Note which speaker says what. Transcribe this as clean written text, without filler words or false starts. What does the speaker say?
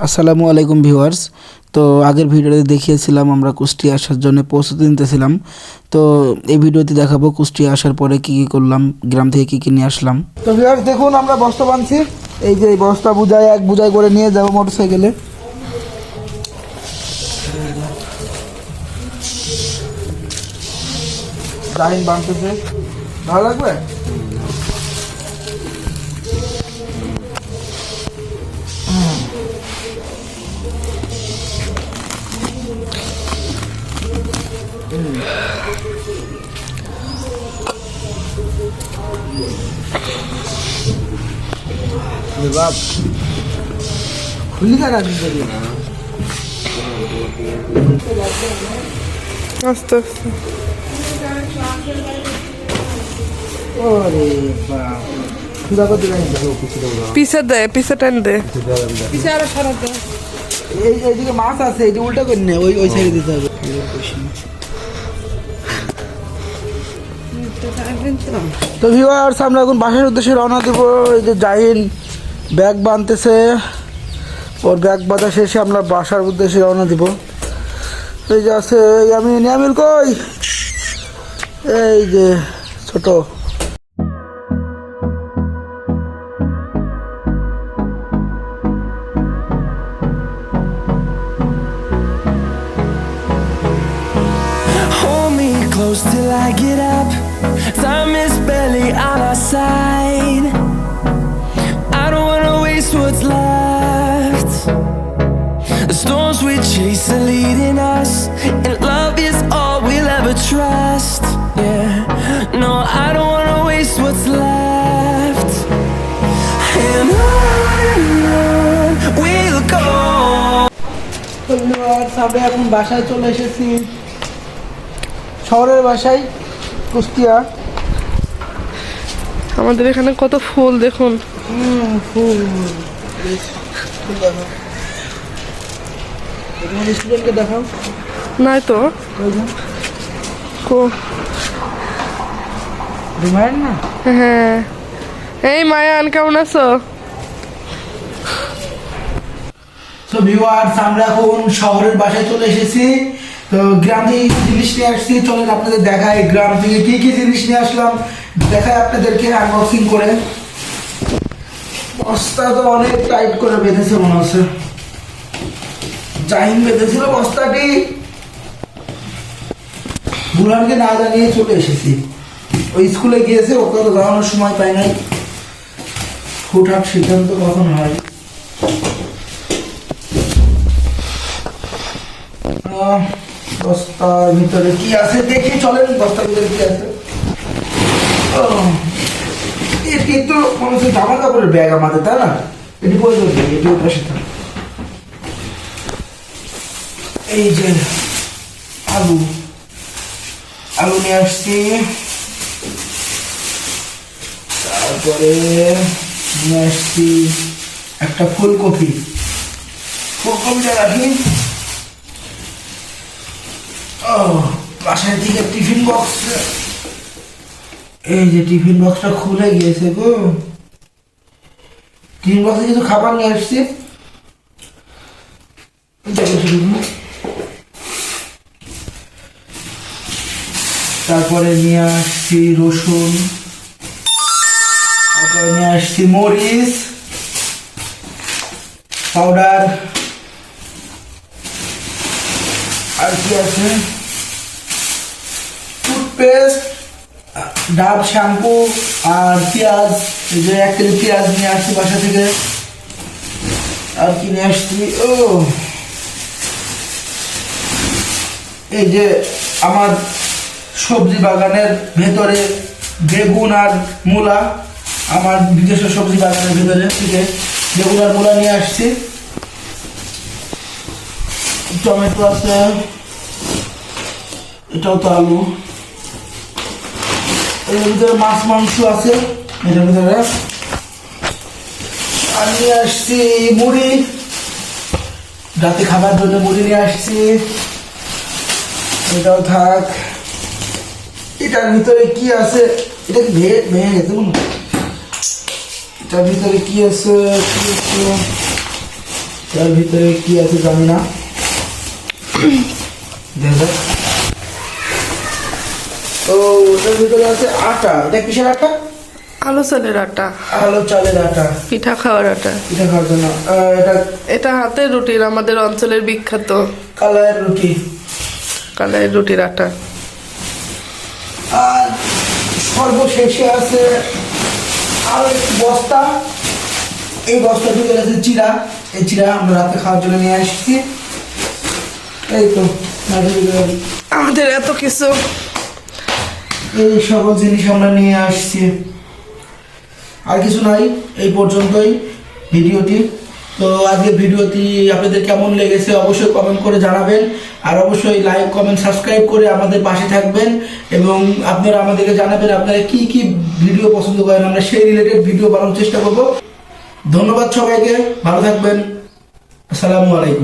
Speaker 1: আসসালামু আলাইকুম ভিউয়ার্স। তো আগের ভিডিওতে দেখিয়েছিলাম আমরা কুষ্টিয়া আসার জন্য প্রস্তুতি নিতেছিলাম। তো এই ভিডিওতে দেখাবো কুষ্টিয়া আসার পরে কি কি করলাম, গ্রাম থেকে কি কি নিয়ে আসলাম।
Speaker 2: তো ভিউয়ার্স দেখুন, আমরা বস্তা বাঁধছি। এই যে এই বস্তা বুঝায় এক বুঝাই করে নিয়ে যাবো মোটরসাইকেলে। জাহিন বাঁধতেছে, ভালো লাগবে। বাপ খুলি না
Speaker 3: আস্তে আস্তে
Speaker 2: ওরে বাপ, পুরা করে দিবেন।
Speaker 3: পিছে দে, পিছে টান দে, পিছে আরো সরা দে।
Speaker 2: এইদিকে মাছ আছে, এই যে উল্টা করে নে, ওই সাইডে দিতে হবে। তো ভিউয়ার্স, আমরা এখন বাসার উদ্দেশ্যে রওনা দেবো। এই যে জাহিন ব্যাগ বাঁধতেছে, ওর ব্যাগ বাঁধা শেষে আমরা বাসার উদ্দেশ্যে রওনা দিব। এই যে আছে আমি নিয়ামিল, কই এই যে ছোট।
Speaker 4: Hold me close till I get up. Time is barely on our side. I don't wanna waste what's left. The storms we chase are leading us, and love is all we'll ever trust. Yeah, no, I don't wanna waste what's left. And on we'll go.
Speaker 2: তো viewers, আমরা এখন বাসায় চলে এসেছি, শহরের বাসায়, কুষ্টিয়া।
Speaker 3: আমাদের এখানে কত ফুল দেখুন।
Speaker 2: ফুল দেখাও, স্টুডেন্টকে দেখাও।
Speaker 3: নাই তো কো।
Speaker 2: রিমাইন্ড না।
Speaker 3: হ্যাঁ, এই মায়ান কেমন আছো?
Speaker 2: তো ভিউয়ার্স, আমরা এখন শহরের বাসায় চলে এসেছি। তো গ্রাম থেকে কি জিনিস নিয়ে আসছি, চলেন আপনাদের দেখাই গ্রাম থেকে কি কি জিনিস নিয়ে আসলাম, দেখাই আপনাদেরকে আনবক্সিং করে। বস্তা তো অনেক টাইট করে বেঁধেছে মনে হচ্ছে, জাহিন বেঁধেছিল বস্তাটি। বুড়ানকে না জানিয়ে চলে এসেছি, ওই স্কুলে গিয়েছে, ওকে তো জানানোর সময় পাই নাই। হুটহাট সিদ্ধান্ত কখন হয়। বস্তার ভিতরে কি আছে দেখি, চলেন বস্তার ভিতরে কি আছে। কিন্তু মনে হচ্ছে জামা কাপড়ের ব্যাগ আমাদের, তাই না? এটি প্রয়োজন নেই, এটি ওর পাশে থাক। এই যে আলু আলু নিয়ে আসছি, তারপরে নিয়ে আসছি একটা ফুলকপি, ফুলকপিটা রাখি। বাসায় থেকে টিফিন বক্স, এই যে টিফিন বক্সটা খুলে গিয়েছে গো। টিফিন বক্সে কিছু খাবার নিয়ে আসছি। তারপরে নিয়ে আসছি রসুন, তারপরে নিয়ে আসছি মরিচ পাউডার, আর কি আছে টুথপেস্ট, ডাব শ্যাম্পু, আর পেঁয়াজ। এই যে 1 কেজি পেঁয়াজ নিয়ে আসছি বাসা থেকে। আর কি নিয়ে আসছি, এই যে আমার সবজি বাগানের ভেতরে বেগুন আর মূলা, আমার নিজস্ব সবজি বাগানের ভেতরে থেকে বেগুন আর মূলা নিয়ে আসছি। টমেটো আছে, এটাও তো আলু। এর ভিতরে মাছ মাংস আছে, এটার ভিতরে। আর নিয়ে আসছি মুড়ি, রাতে খাবার জন্য মুড়ি নিয়ে আসছি। এটাও থাক। এটার ভিতরে কি আছে, এটা ভেঙে গেছে এটার ভিতরে কি আছে, এর ভিতরে কি আছে জানি না, দেখা। ও ওটার ভিতরে আছে আটা। এটা কিসের আটা?
Speaker 3: আলু চালের আটা,
Speaker 2: আলো চালের আটা,
Speaker 3: পিঠা খাওয়ার আটা।
Speaker 2: এটা খাওয়ার জন্য। এটা
Speaker 3: এটা হাতের রুটির, আমাদের অঞ্চলের বিখ্যাত
Speaker 2: কালার রুটি।
Speaker 3: কালাইয়ের রুটির আটা।
Speaker 2: আর সর্বশেষে আছে আরো একটি বস্তা। এই বস্তা ভিতরে আছে চিরা। এই চিরা আমরা রাতে খাওয়ার জন্য নিয়ে আসছি। এই তো মাঝে ভিতরে
Speaker 3: আমাদের এত কিছু।
Speaker 2: এই সকল জিনিস আমরা নিয়ে আসছি। আর কিছু নাই, এই পর্যন্তই ভিডিওটি। তো আজকের ভিডিওটি আপনাদের কেমন লেগেছে অবশ্যই কমেন্ট করে জানাবেন। আর অবশ্যই লাইক কমেন্ট সাবস্ক্রাইব করে আমাদের পাশে থাকবেন এবং আপনারা আমাদেরকে জানাবেন আপনারা কি কি ভিডিও পছন্দ করেন, আমরা সেই রিলেটেড ভিডিও বানানোর চেষ্টা করব। ধন্যবাদ সবাইকে, ভালো থাকবেন। আসসালামু আলাইকুম।